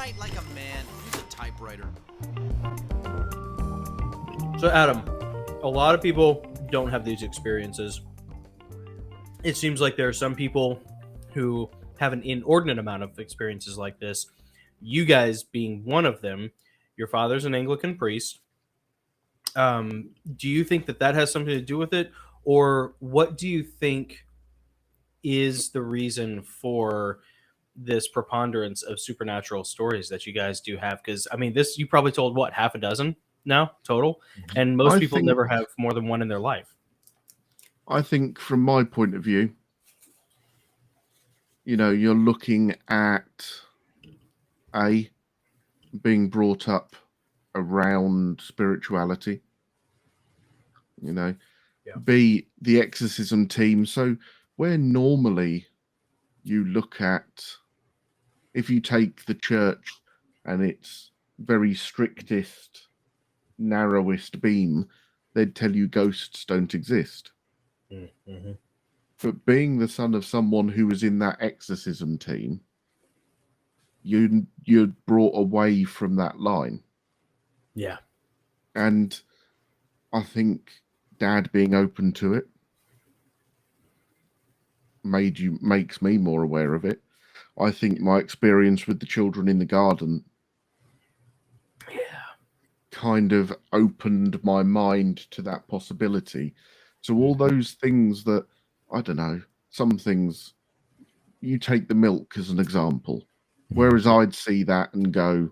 write like a man. Use a typewriter. So, Adam, a lot of people don't have these experiences. It seems like there are some people who have an inordinate amount of experiences like this. You guys being one of them. Your father's an Anglican priest. Do you think that that has something to do with it, or what do you think is the reason for this preponderance of supernatural stories that you guys do have? Because I mean, this you probably told what, half a dozen now total, and most I people think- never have more than one in their life. I think from my point of view, you're looking at being brought up around spirituality, Yeah. B, the exorcism team. So where normally you look at, if you take the church and its very strictest, narrowest beam, they'd tell you ghosts don't exist. Mm-hmm. But being the son of someone who was in that exorcism team, you're brought away from that line. Yeah. And I think Dad being open to it makes me more aware of it. I think my experience with the children in the garden kind of opened my mind to that possibility. So all those things that, I don't know, some things, you take the milk as an example, whereas I'd see that and go,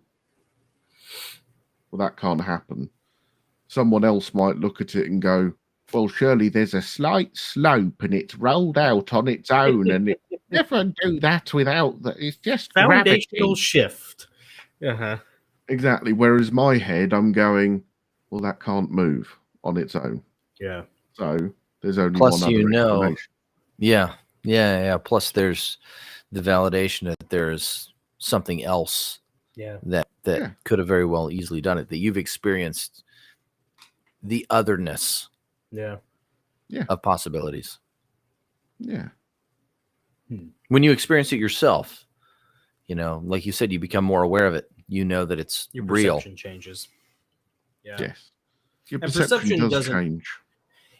well, that can't happen. Someone else might look at it and go, well, surely there's a slight slope and it's rolled out on its own and it never do that without that. It's just Foundational gravity. shift. Uh-huh. Exactly. Whereas my head, I'm going, well, that can't move on its own. Yeah. So there's only Plus, one other explanation. Yeah. Plus, there's the validation that there's something else that could have very well easily done it, that you've experienced the otherness of possibilities. Yeah. When you experience it yourself, like you said, you become more aware of it. You know that it's Your real. perception changes. Yeah. Yes. Your And perception does doesn't change.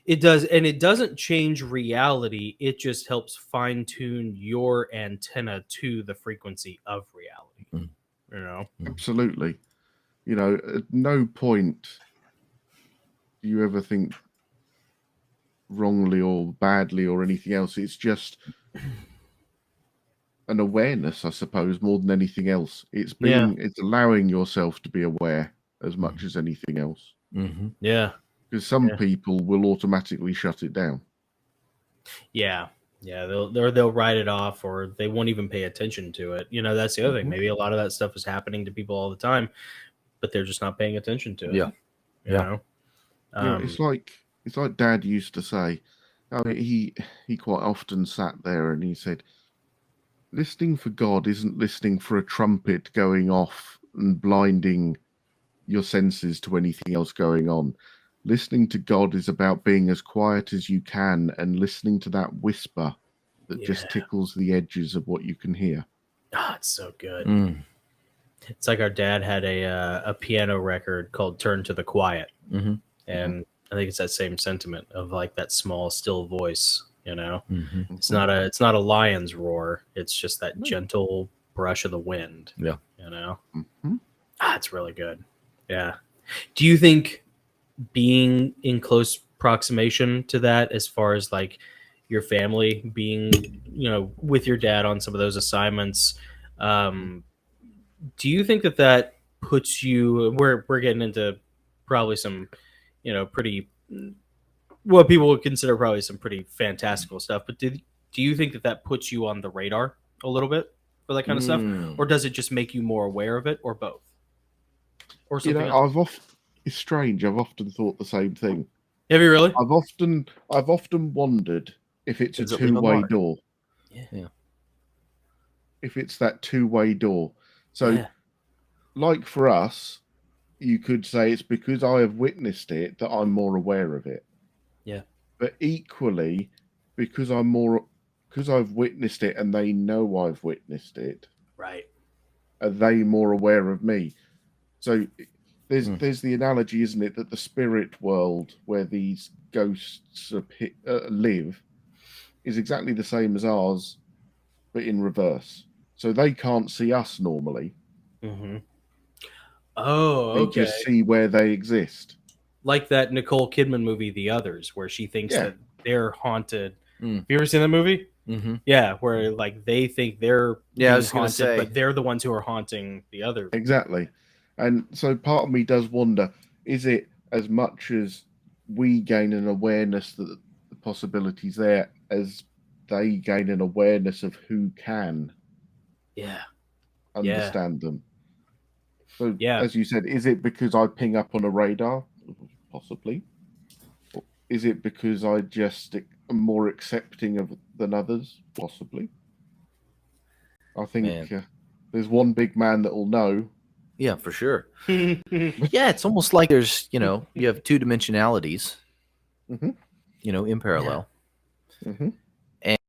It does, and it doesn't change reality. It just helps fine tune your antenna to the frequency of reality. Absolutely. At no point do you ever think wrongly or badly or anything else. It's just an awareness, I suppose, more than anything else. It's allowing yourself to be aware as much as anything else. Mm-hmm. Yeah. Because some people will automatically shut it down. Yeah. They'll write it off, or they won't even pay attention to it. That's the other thing. Maybe a lot of that stuff is happening to people all the time, but they're just not paying attention to it. Yeah. You know? It's like Dad used to say. I mean, he quite often sat there and he said, listening for God isn't listening for a trumpet going off and blinding your senses to anything else going on. Listening to God is about being as quiet as you can and listening to that whisper that just tickles the edges of what you can hear. Oh, it's so good. It's like our dad had a piano record called "Turn to the Quiet," and I think it's that same sentiment of like that small, still voice. It's not a lion's roar. It's just that gentle brush of the wind. Yeah. It's really good. Yeah. Do you think being in close proximation to that, as far as like your family being, with your dad on some of those assignments, do you think that puts you? We're getting into probably some, pretty, what people would consider probably some pretty fantastical stuff. But do you think that puts you on the radar a little bit for that kind of stuff, or does it just make you more aware of it, or both, or something else? It's strange. I've often thought the same thing. Have you really? I've often wondered if it's Does a it leave a two-way mark? door. Yeah. If it's that two-way door. So, like for us, you could say it's because I have witnessed it that I'm more aware of it. Yeah. But equally, because I've witnessed it and they know I've witnessed it. Right. are they more aware of me? So there's Hmm. there's the analogy, isn't it, that the spirit world where these ghosts live is exactly the same as ours, but in reverse. So they can't see us normally. Mm-hmm. Oh, They okay. just see where they exist. Like that Nicole Kidman movie, The Others, where she thinks Yeah. that they're haunted. Mm. Have you ever seen that movie? Mm-hmm. Yeah, where like they think they're Yeah, I being was gonna haunted, say. but they're the ones who are haunting the other. Exactly. And so part of me does wonder, is it as much as we gain an awareness that the possibilities there as they gain an awareness of who can Yeah. understand them? So, Yeah. as you said, is it because I ping up on a radar? Possibly. Or is it because I just am more accepting of than others? Possibly. I think there's one big man that will know. Yeah, for sure. Yeah, it's almost like there's, you have two dimensionalities, Mhm. In parallel. Mhm.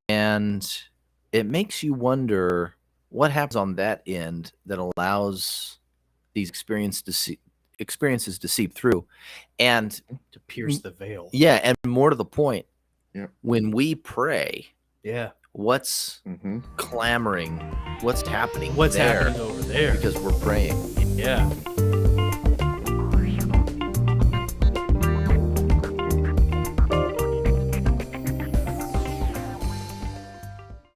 And it makes you wonder what happens on that end that allows these experiences to seep through. And To pierce the veil. yeah, and more to the point, Yeah. when we pray, Yeah. what's Mhm. clamoring, what's happening What's there, happening over there? because we're praying. Yeah.